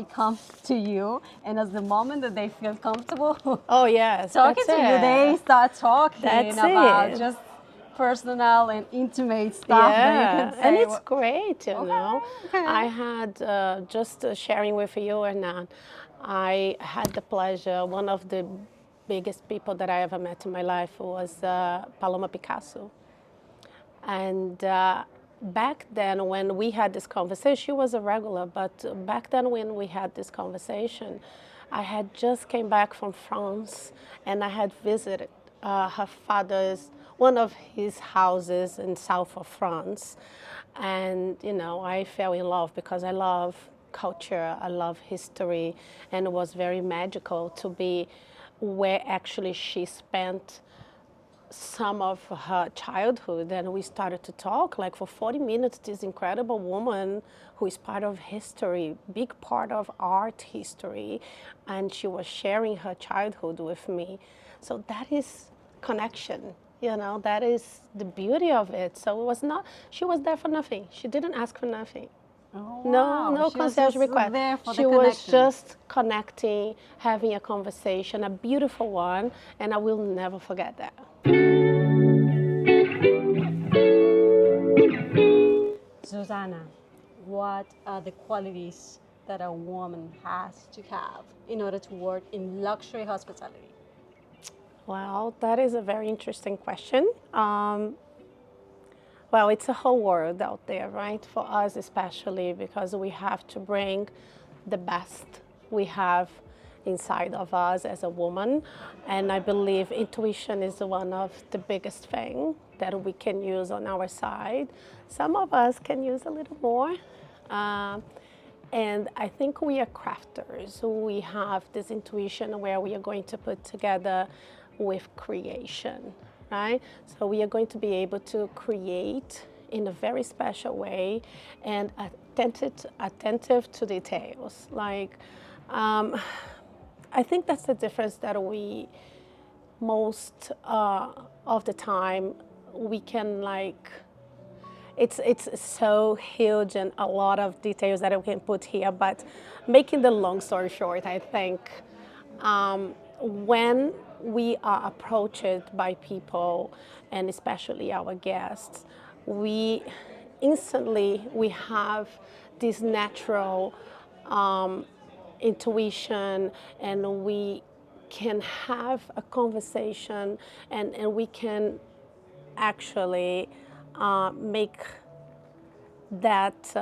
they come to you, and as the moment that they feel comfortable Oh yes, talking that's to you, they start talking That's about it. just personal and intimate stuff that you can Yeah, say. and it's great, you know. Okay. I had just sharing with you and I had the pleasure. One of the biggest people that I ever met in my life was Paloma Picasso, and back then when we had this conversation, she was a regular. But back then when we had this conversation, I had just came back from France, and I had visited her father's one of his houses in south of France, and you know I fell in love because I love culture, I love history, and it was very magical to be where actually she spent some of her childhood, and we started to talk like for 40 minutes. This incredible woman who is part of history, big part of art history, and she was sharing her childhood with me. So that is connection, you know, that is the beauty of it. So it was not, she was there for nothing, she didn't ask for nothing. Oh, No, wow. no She was concierge just request. there for She the was connection. just connecting, having a conversation, a beautiful one, and I will never forget that. Suzana, what are the qualities that a woman has to have in order to work in luxury hospitality? Well, that is a very interesting question. Well, it's a whole world out there, right? For us, especially because we have to bring the best we have inside of us as a woman. And I believe intuition is one of the biggest thing that we can use on our side. Some of us can use a little more. Um, and I think we are crafters. We have this intuition where we are going to put together with creation, right? So we are going to be able to create in a very special way and attentive to details. Like, I think that's the difference that we most of the time we can like it's so huge and a lot of details that we can put here, but making the long story short, I think when we are approached by people and especially our guests, we instantly we have this natural intuition, and we can have a conversation, and we can actually make that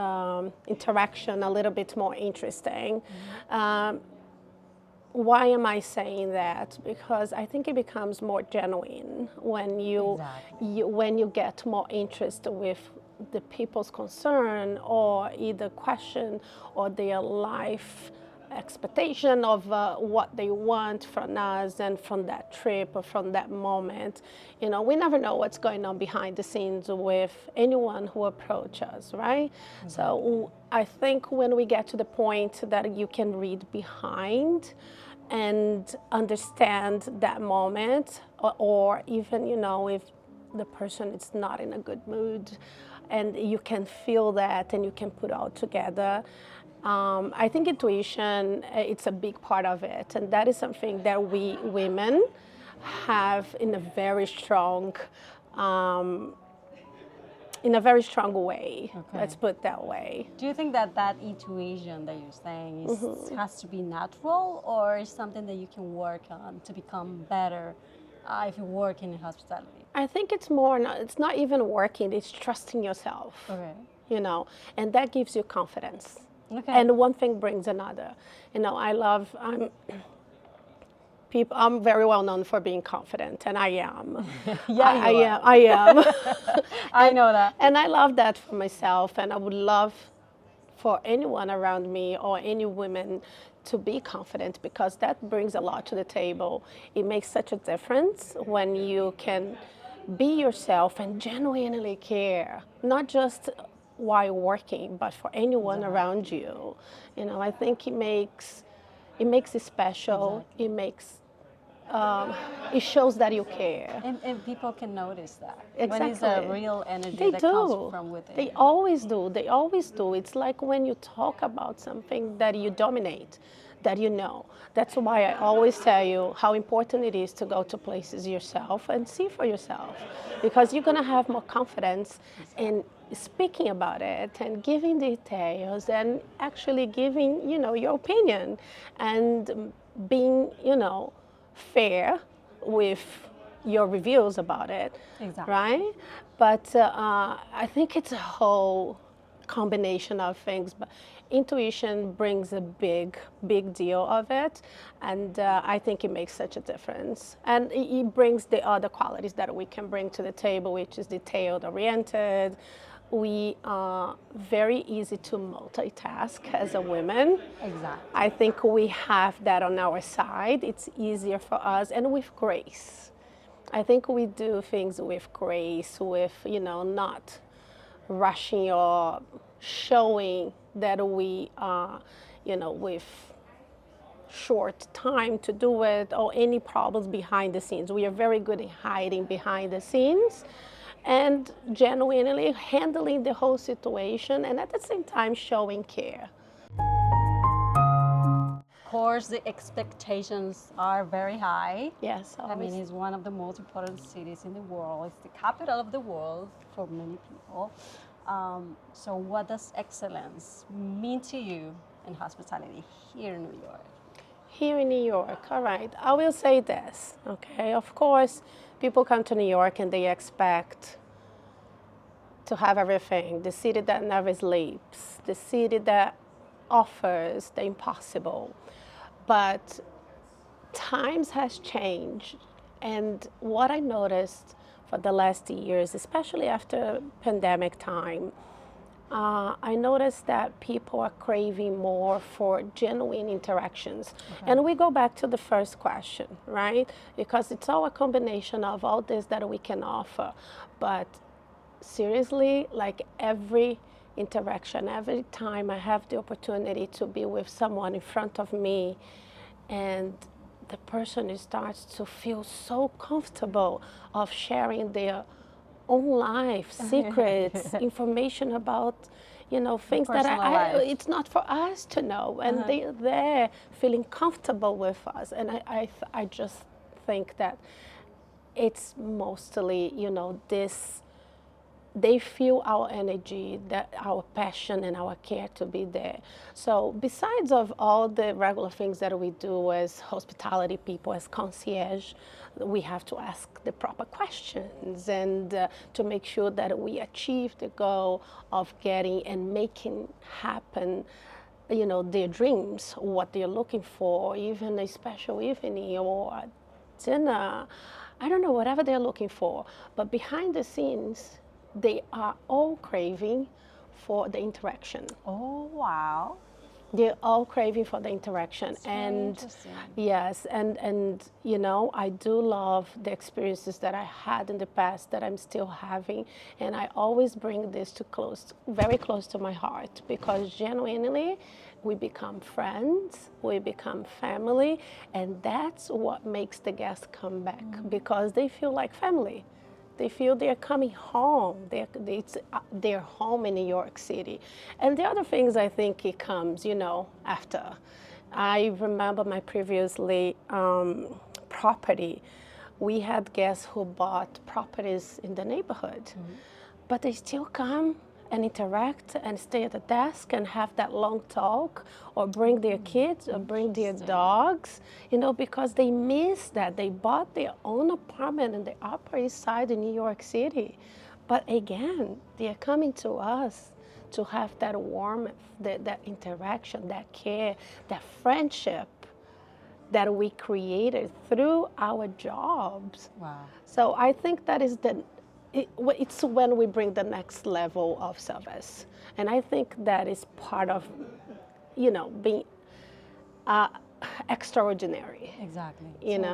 interaction a little bit more interesting. Why am I saying that? Because I think it becomes more genuine when when you get more interest with the people's concern or either question or their life expectation of what they want from us and from that trip or from that moment. You know, we never know what's going on behind the scenes with anyone who approach us, right? Mm-hmm. So I think when we get to the point that you can read behind and understand that moment, or even, you know, if the person is not in a good mood, and you can feel that and you can put it all together. I think intuition, it's a big part of it, and that is something that we women have in a very strong way. Okay. Let's put it that way. Do you think that that intuition that you're saying is, has to be natural, or is something that you can work on to become better if you work in hospitality? I think it's more, it's not even working, it's trusting yourself. Okay. You know, and that gives you confidence. Okay. And one thing brings another. You know, I'm very well known for being confident, and I am. Yeah, I am. I know that. And I love that for myself, and I would love for anyone around me or any women to be confident, because that brings a lot to the table. It makes such a difference when you can be yourself and genuinely care, not just while working, but for anyone around you. You know, I think it makes it special. Exactly. It makes it shows that you care. And people can notice that. When it's Exactly. a real energy They that do. comes from within. They always do. They always do. It's like when you talk about something that you dominate, that you know. That's why I always tell you how important it is to go to places yourself and see for yourself, because you're gonna have more confidence in speaking about it and giving details and actually giving, your opinion and being, fair with your reviews about it, Exactly. right? But I think it's a whole combination of things. But intuition brings a big, big deal of it, and I think it makes such a difference. And it brings the other qualities that we can bring to the table, which is detailed oriented. We are very easy to multitask as a woman. Exactly. I think we have that on our side. It's easier for us, and with grace. I think we do things with grace, with, not rushing or showing that we are, with short time to do it or any problems behind the scenes. We are very good in hiding behind the scenes and genuinely handling the whole situation and at the same time showing care. Of course, the expectations are very high. Yes, I mean, always. it's one of the most important cities in the world. It's the capital of the world for many people. So, what does excellence mean to you in hospitality here in New York? Here in New York, all right, I will say this, okay? Of course, people come to New York and they expect to have everything, the city that never sleeps, the city that offers the impossible. But times has changed, and what I noticed for the last years, especially after pandemic time, I noticed that people are craving more for genuine interactions. Okay. And we go back to the first question, right? Because it's all a combination of all this that we can offer. But seriously, like every interaction, every time I have the opportunity to be with someone in front of me and the person starts to feel so comfortable of sharing their own life, secrets, information about, things that it's not for us to know. And they're there feeling comfortable with us. And I just think that it's mostly, this, they feel our energy, that our passion and our care to be there. So besides of all the regular things that we do as hospitality people, as concierge, we have to ask the proper questions and to make sure that we achieve the goal of getting and making happen their dreams, what they're looking for, even a special evening or a dinner, I don't know, whatever they're looking for. But behind the scenes, they are all craving for the interaction. Oh, wow. They're all craving for the interaction. That's very interesting. Yes, and I do love the experiences that I had in the past that I'm still having, and I always bring this very close to my heart, because genuinely we become friends, we become family, and that's what makes the guests come back, because they feel like family. They feel they're coming home. It's their home in New York City. And the other things, I think it comes, after. I remember my previously property. We had guests who bought properties in the neighborhood, but they still come and interact and stay at the desk and have that long talk, or bring their kids or bring their dogs, because they miss that. They bought their own apartment in the Upper East Side in New York City. But again, they're coming to us to have that warmth, that interaction, that care, that friendship that we created through our jobs. Wow. So I think that is it's when we bring the next level of service. And I think that is part of, being extraordinary. Exactly.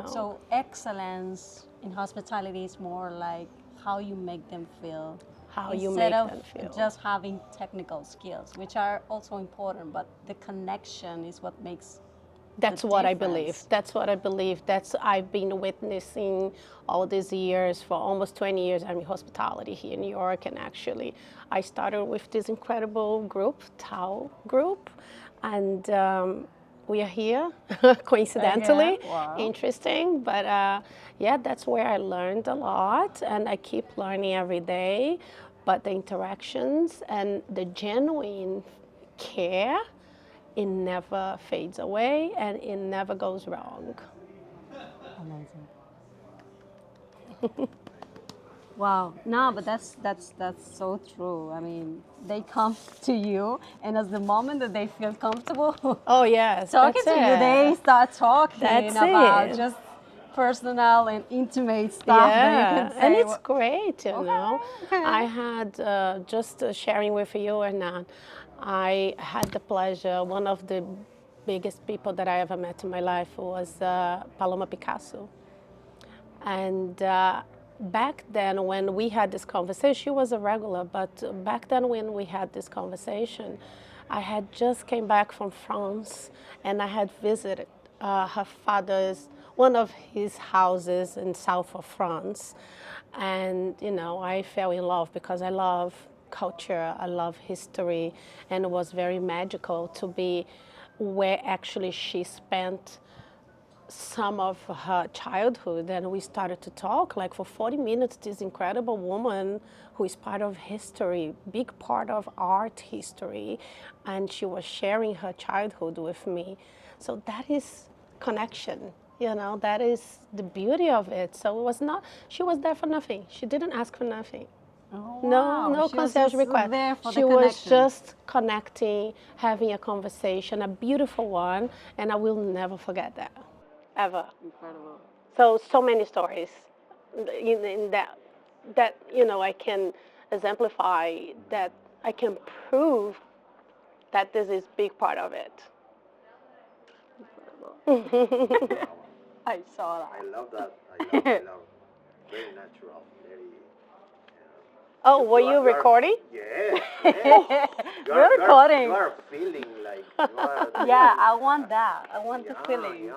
So excellence in hospitality is more like how you make them feel. How you make them feel. Instead of just having technical skills, which are also important, but the connection is what makes That's what I believe. That's what I believe. That's I've been witnessing all these years. For almost 20 years, I'm in hospitality here in New York, and actually, I started with this incredible group, Tao Group, and we are here, coincidentally. Wow. Interesting, but yeah, that's where I learned a lot, and I keep learning every day. But the interactions and the genuine care, it never fades away and it never goes wrong. Amazing. Wow. No, but that's so true. I mean, they come to you, and as the moment that they feel comfortable Oh yes, talking that's to you, it. they start talking That's about it. just personal and intimate stuff that you Yeah, can say. and it's great, you know. okay. I had just sharing with you, and I had the pleasure. One of the biggest people that I ever met in my life was Paloma Picasso. And back then, when we had this conversation, she was a regular, but back then when we had this conversation, I had just came back from France, and I had visited her father's, one of his houses in south of France. And, you know, I fell in love because I love culture, I love history, and it was very magical to be where actually she spent some of her childhood, and we started to talk like for 40 minutes. This incredible woman who is part of history, big part of art history, and she was sharing her childhood with me. So that is connection, you know, that is the beauty of it. So it was not, she was there for nothing, she didn't ask for nothing. Oh, No, wow. no She was concierge just request. there for She the was connection. just connecting, having a conversation, a beautiful one, and I will never forget that, ever. Incredible. So many stories in that you know I can exemplify, that I can prove that this is big part of it. I saw that. I love that. I love. Very natural. Very. Oh, were you recording? Yes. Yes. We're recording. You are feeling like. You are Yeah, I want that. I want the Yeah, feeling. yeah.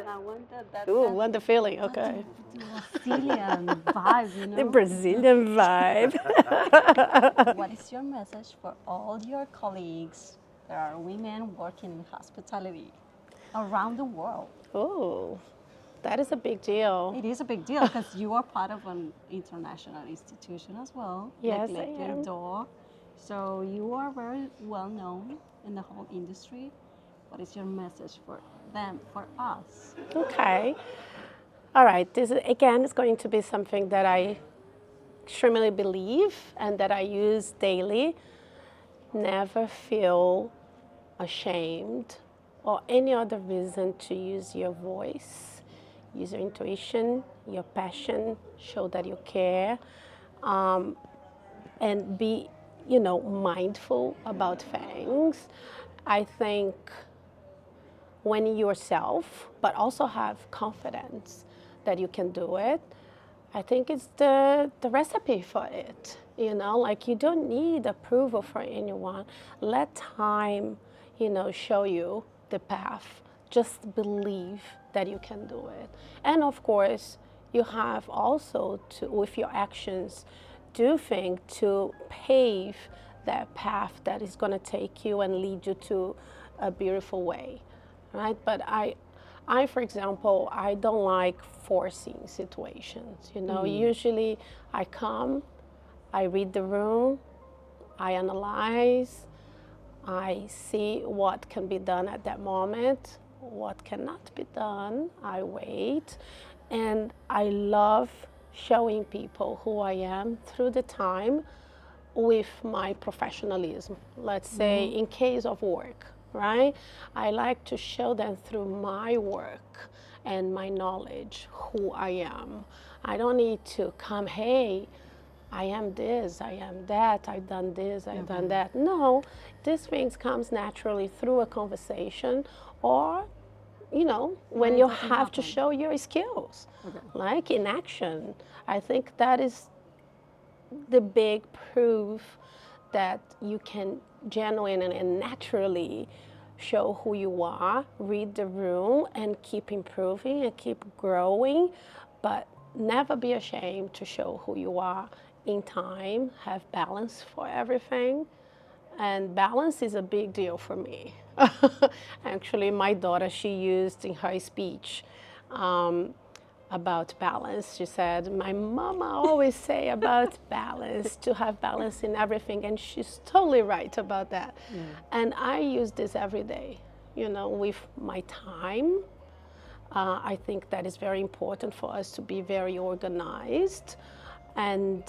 I want that. Ooh, want the feeling? Okay. The Brazilian vibe, you know. The Brazilian vibe. What is your message for all your colleagues that are women working in hospitality around the world? Oh, that is a big deal. It is a big deal because you are part of an international institution as well. Yes, like I am. Door. So you are very well known in the whole industry. What is your message for them, for us? Okay. All right. This again is going to be something that I extremely believe and that I use daily. Never feel ashamed or any other reason to use your voice, use your intuition, your passion, show that you care, and be, you know, mindful about things. I think when yourself, but also have confidence that you can do it, I think it's the recipe for it. You know, like you don't need approval from anyone. Let time, you know, show you the path. Just believe that you can do it. And of course, you have also to, with your actions, do things to pave that path that is going to take you and lead you to a beautiful way, right? But I, for example, I don't like forcing situations. You know, usually I come, I read the room, I analyze, I see what can be done at that moment, what cannot be done, I wait, and I love showing people who I am through the time with my professionalism. Let's say in case of work, right? I like to show them through my work and my knowledge who I am. I don't need to come, hey, I am this, I am that, I've done this, I've done that. No, these things comes naturally through a conversation or, you know, when you have to show your skills, like in action. I think that is the big proof that you can genuinely and naturally show who you are, read the room, and keep improving and keep growing, but never be ashamed to show who you are in time, have balance for everything. And balance is a big deal for me. Actually, my daughter, she used in her speech about balance. She said, my mama always say about balance, to have balance in everything. And she's totally right about that. Yeah. And I use this every day, with my time. I think that is very important for us to be very organized. And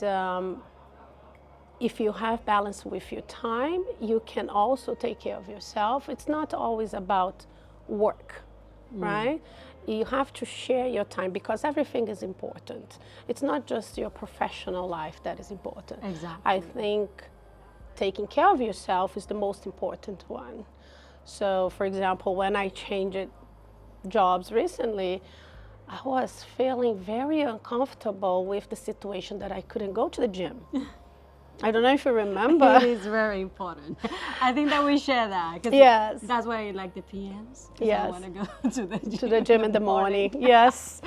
if you have balance with your time, you can also take care of yourself. It's not always about work, right? You have to share your time because everything is important. It's not just your professional life that is important. Exactly. I think taking care of yourself is the most important one. So, for example, when I changed jobs recently, I was feeling very uncomfortable with the situation that I couldn't go to the gym. I don't know if you remember. It is very important. I think that we share that. Yes. That's why I like the PMs. Yes. I want to go to the gym in the morning. Yes.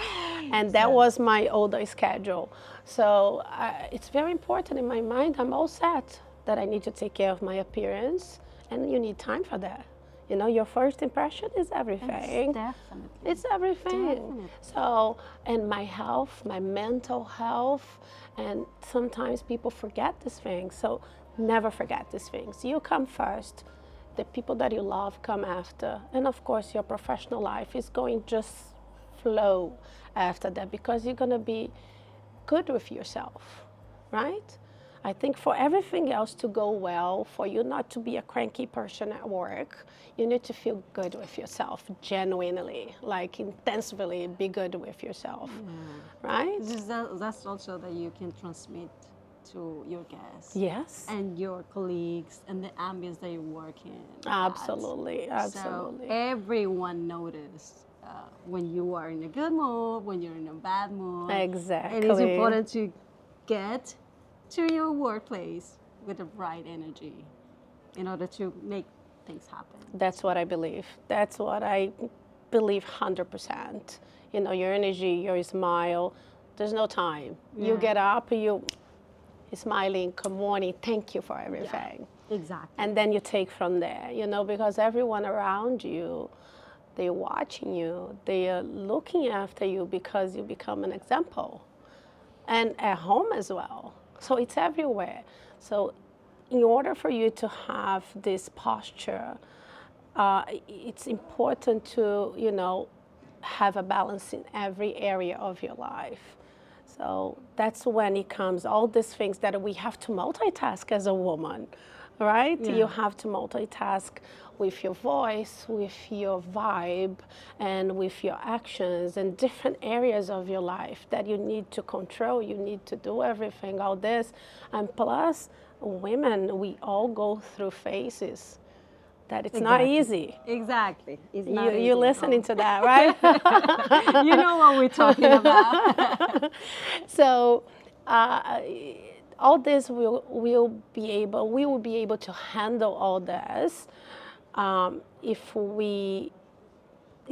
And that was my older schedule. So it's very important in my mind. I'm all set that I need to take care of my appearance. And you need time for that. Your first impression is everything. It's everything. Definitely. So, and my health, my mental health, and sometimes people forget these things. So never forget these things. You come first. The people that you love come after. And of course, your professional life is going just flow after that because you're going to be good with yourself, right? I think for everything else to go well, for you not to be a cranky person at work, you need to feel good with yourself, genuinely, like intensely be good with yourself, right? That's also that you can transmit to your guests. Yes. And your colleagues and the ambience that you work in. Absolutely, absolutely. So everyone notices when you are in a good mood, when you're in a bad mood. Exactly. And it's important to get to your workplace with the right energy in order to make things happen. That's what I believe. That's what I believe 100%. Your energy, your smile, there's no time. Yeah. You get up, you're smiling, good morning, thank you for everything. Yeah, exactly. And then you take from there, because everyone around you, they're watching you, they are looking after you because you become an example. And at home as well. So it's everywhere. So in order for you to have this posture, it's important to, have a balance in every area of your life. So that's when it comes, all these things that we have to multitask as a woman, right? Yeah. You have to multitask with your voice, with your vibe, and with your actions and different areas of your life that you need to control. You need to do everything, all this. And plus, women, we all go through phases that it's not easy. Exactly. It's not easy. You're listening to that, right? You know what we're talking about. So, all this we will be able to handle all this if we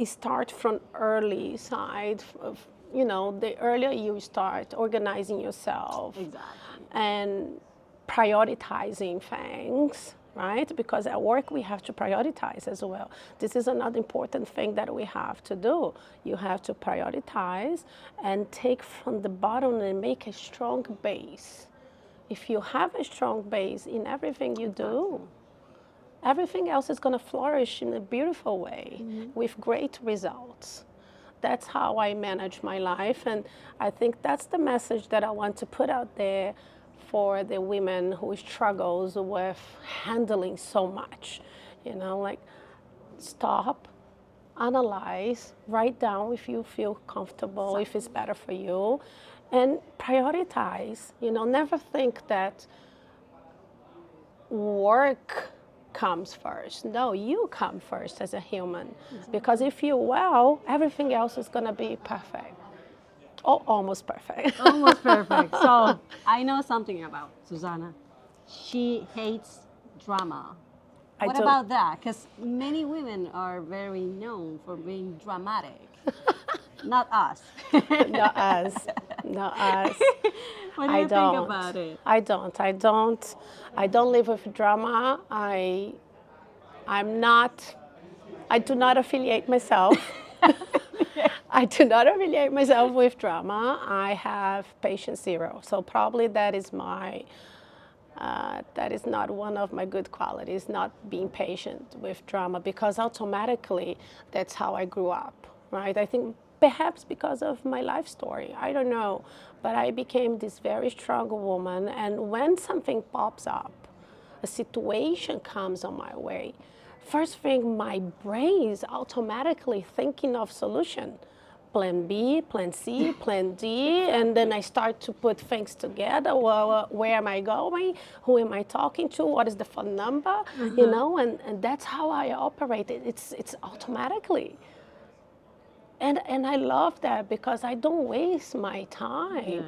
start from early side of, the earlier you start organizing yourself. Exactly. And prioritizing things, right? Because at work we have to prioritize as well. This is another important thing that we have to do. You have to prioritize and take from the bottom and make a strong base. If you have a strong base in everything you do, everything else is going to flourish in a beautiful way with great results. That's how I manage my life, and I think that's the message that I want to put out there for the women who struggles with handling so much. Like stop, analyze, write down if you feel comfortable, if it's better for you, and prioritize. Never think that work comes first. No, you come first as a human. Because if you're well, everything else is going to be perfect. Oh, almost perfect. Almost perfect. So I know something about Suzana. She hates drama. What about that? Because many women are very known for being dramatic. Not us. Not us. Not us. What do you think about it? I don't live with drama. I do not affiliate myself. I do not affiliate myself with drama. I have patient zero. So probably that is not one of my good qualities, not being patient with drama, because automatically that's how I grew up, right? I think perhaps because of my life story, I don't know, but I became this very strong woman, and when something pops up, a situation comes on my way, first thing my brain is automatically thinking of solution. Plan B, plan C, plan D, and then I start to put things together. Well, where am I going? Who am I talking to? What is the phone number? You know, and that's how I operate. It's automatically. And I love that because I don't waste my time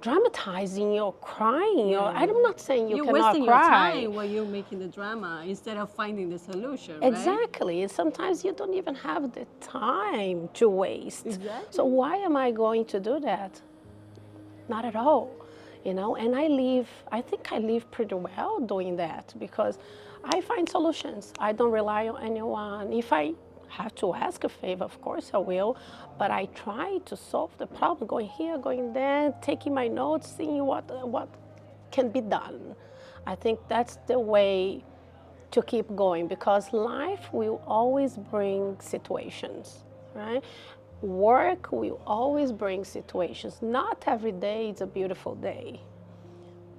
dramatizing or crying. Or I'm not saying you cannot wasting cry. your time while you're making the drama instead of finding the solution, right? Exactly. And sometimes you don't even have the time to waste. Exactly. So why am I going to do that? Not at all. You know, and I think I live pretty well doing that because I find solutions. I don't rely on anyone. If I have to ask a favor, of course I will, but I try to solve the problem, going here, going there, taking my notes, seeing what can be done. I think that's the way to keep going because life will always bring situations, right? Work will always bring situations. Not every day is a beautiful day,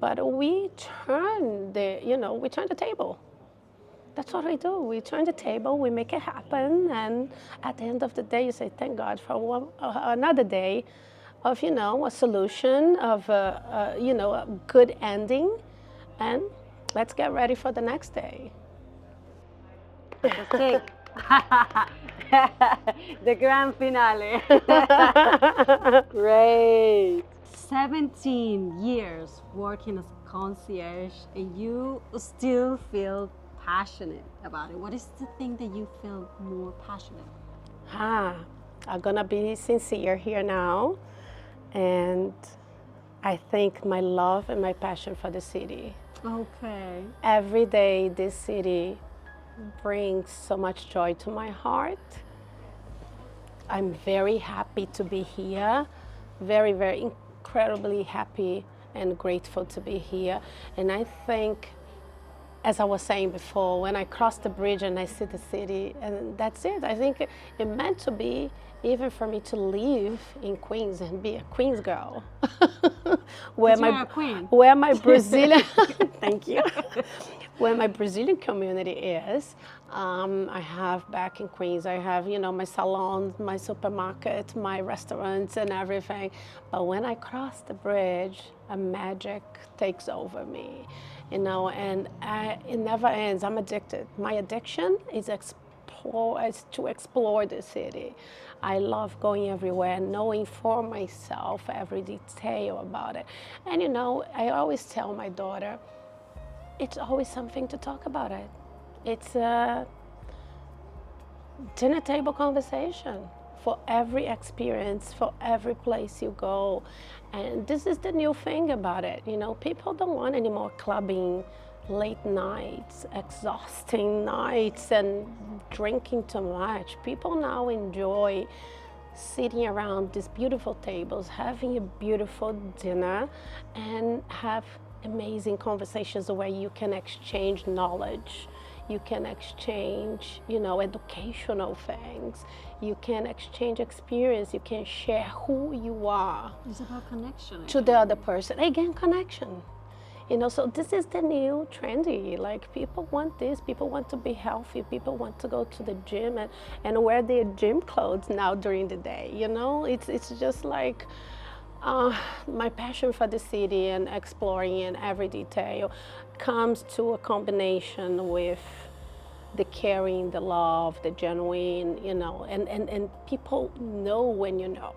but we turn the table. That's what we do. We turn the table, we make it happen, and at the end of the day, you say, thank God for another day of, a solution, of, a good ending, and let's get ready for the next day. Okay. The grand finale. Great. 17 years working as a concierge, and you still feel passionate about it. What is the thing that you feel more passionate about? I'm gonna be sincere here now, and I think my love and my passion for the city. Okay. Every day this city brings so much joy to my heart. I'm very happy to be here, very, very incredibly happy and grateful to be here. And I think, as I was saying before, when I cross the bridge and I see the city, and that's it. I think it meant to be even for me to live in Queens and be a Queens girl. You're a queen. Where my Brazilian, thank you. Where my Brazilian community is. I have back in Queens, I have, my salons, my supermarket, my restaurants and everything. But when I cross the bridge, a magic takes over me, and it never ends. I'm addicted. My addiction is to explore the city. I love going everywhere, knowing for myself every detail about it. And I always tell my daughter, it's always something to talk about it. It's a dinner table conversation for every experience, for every place you go. And this is the new thing about it. People don't want any more clubbing, late nights, exhausting nights, and drinking too much. People now enjoy sitting around these beautiful tables, having a beautiful dinner, and have amazing conversations where you can exchange knowledge. You can exchange, educational things. You can exchange experience. You can share who you are. It's about connection. To the other person. Again, connection. So this is the new trendy. Like, people want this. People want to be healthy. People want to go to the gym and wear their gym clothes now during the day. It's just like my passion for the city and exploring in every detail comes to a combination with the caring, the love, the genuine, and people know when you know.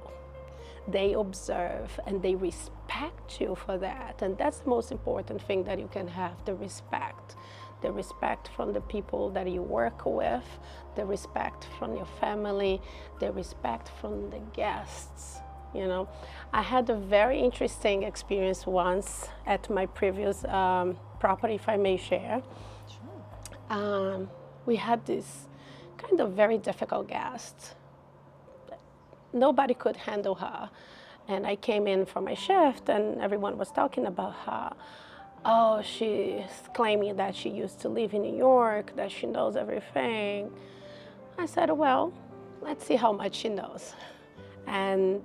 They observe and they respect you for that. And that's the most important thing that you can have, the respect. the respect from the people that you work with, the respect from your family, the respect from the guests. You know, I had a very interesting experience once at my previous property, if I may share. Sure. We had this kind of very difficult guest. Nobody could handle her. And I came in for my shift and everyone was talking about her. Oh, she's claiming that she used to live in New York, that she knows everything. I said, well, let's see how much she knows. And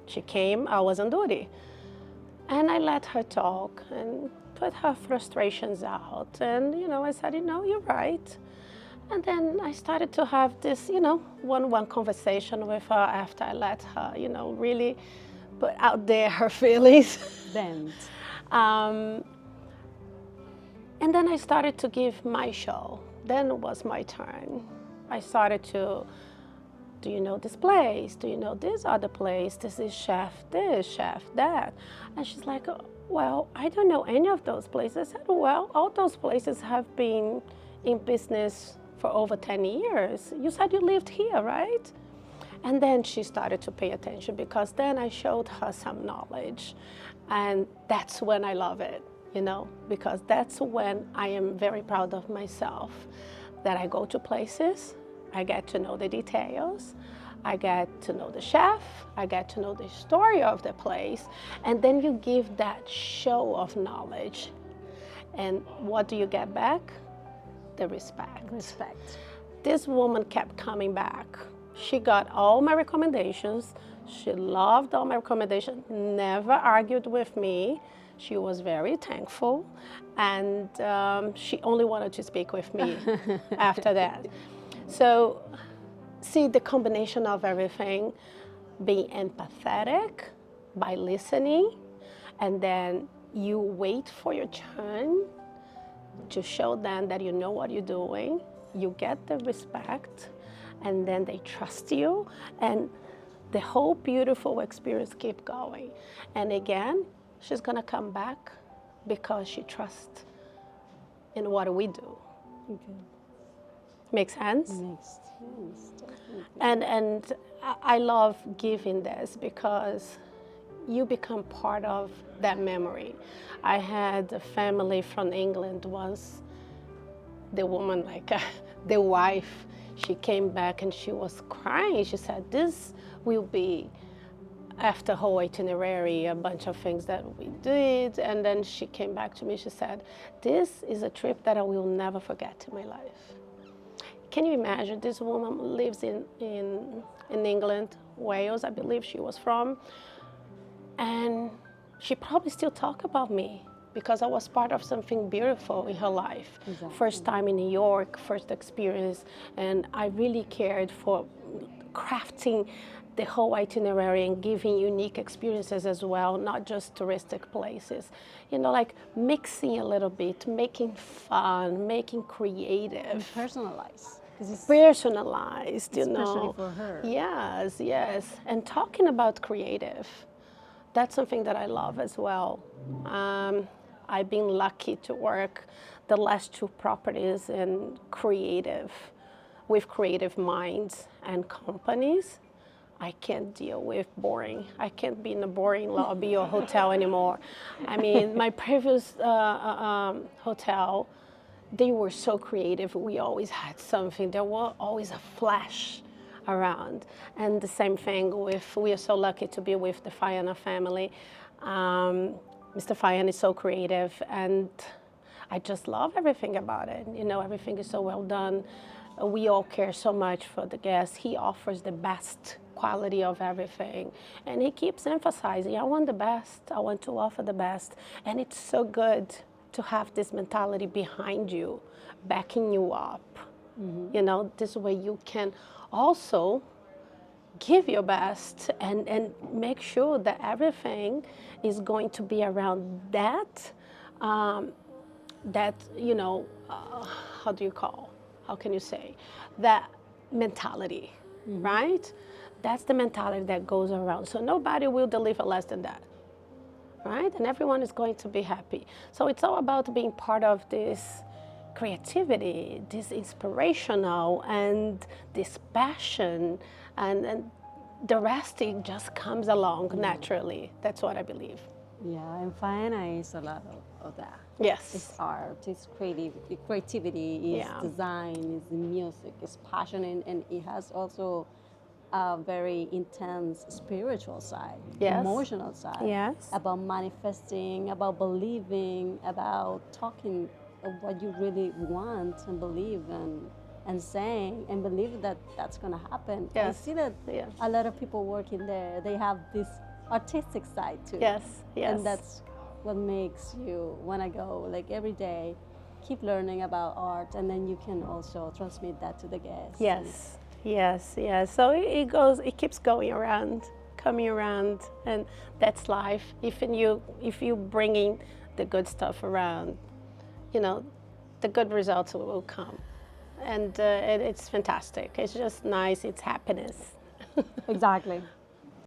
she came, I was on duty. And I let her talk and put her frustrations out. And, you know, I said, you know, you're right. And then I started to have this, you know, one-on-one conversation with her after I let her, you know, really put out there her feelings. Then. And then I started to give my show. Then it was my turn. I started to, do you know this place? Do you know this other place? This is chef this, chef that. And she's like, well, I don't know any of those places. I said, well, all those places have been in business for over 10 years. You said you lived here, right? And then she started to pay attention because then I showed her some knowledge. And that's when I love it, you know, because that's when I am very proud of myself, that I go to places, I get to know the details, I get to know the chef, I get to know the story of the place, and then you give that show of knowledge. And what do you get back? The respect. Respect. This woman kept coming back. She got all my recommendations. She loved all my recommendations, never argued with me. She was very thankful, and she only wanted to speak with me after that. So, see the combination of everything, being empathetic by listening, and then you wait for your turn to show them that you know what you're doing, you get the respect, and then they trust you, and the whole beautiful experience keep going. And again, she's gonna come back because she trusts in what we do. Okay. Make sense? Makes sense. Definitely. And I love giving this because you become part of that memory. I had a family from England once. The woman, like the wife, she came back and she was crying. She said, this will be, after whole itinerary, a bunch of things that we did. And then she came back to me, she said, this is a trip that I will never forget in my life. Can you imagine? This woman lives in England, Wales, I believe she was from. And she probably still talk about me because I was part of something beautiful in her life. Exactly. First time in New York, first experience, and I really cared for crafting the whole itinerary and giving unique experiences as well, not just touristic places. You know, like mixing a little bit, making fun, making creative. Personalized. It's Personalized, you know. especially for her. Yes, yes. And talking about creative, that's something that I love as well. I've been lucky to work the last 2 properties in with creative minds and companies. I can't deal with boring. I can't be in a boring lobby or hotel anymore. I mean, my previous hotel, they were so creative. We always had something. There was always a flash around. And the same thing with, we are so lucky to be with the Faena family. Mr. Faena is so creative, and I just love everything about it. You know, everything is so well done. We all care so much for the guests. He offers the best quality of everything. And he keeps emphasizing, I want the best. I want to offer the best. And it's so good to have this mentality behind you, backing you up. Mm-hmm. You know, this way you can also give your best and make sure that everything is going to be around that, you know, how can you say, that mentality, mm-hmm. right? That's the mentality that goes around. So nobody will deliver less than that, right? And everyone is going to be happy. So it's all about being part of this creativity, this inspirational, and this passion, and the rest it just comes along naturally. That's what I believe. Yeah, and Faena is a lot of that. Yes. It's art, it's creativity, it's Yeah. design, it's music, it's passion, and it has also a very intense spiritual side, Yes. emotional side. Yes. About manifesting, about believing, about talking of what you really want and believe and saying and believe that that's going to happen. I Yes. see that Yeah. a lot of people working there, they have this artistic side too. Yes. Yes. And that's what makes you want to go like every day, keep learning about art, and then you can also transmit that to the guests. Yes, yes, yes. So it goes, it keeps going around, coming around, and that's life. If you bringing the good stuff around, you know, the good results will come, and it's fantastic. It's just nice. It's happiness. Exactly.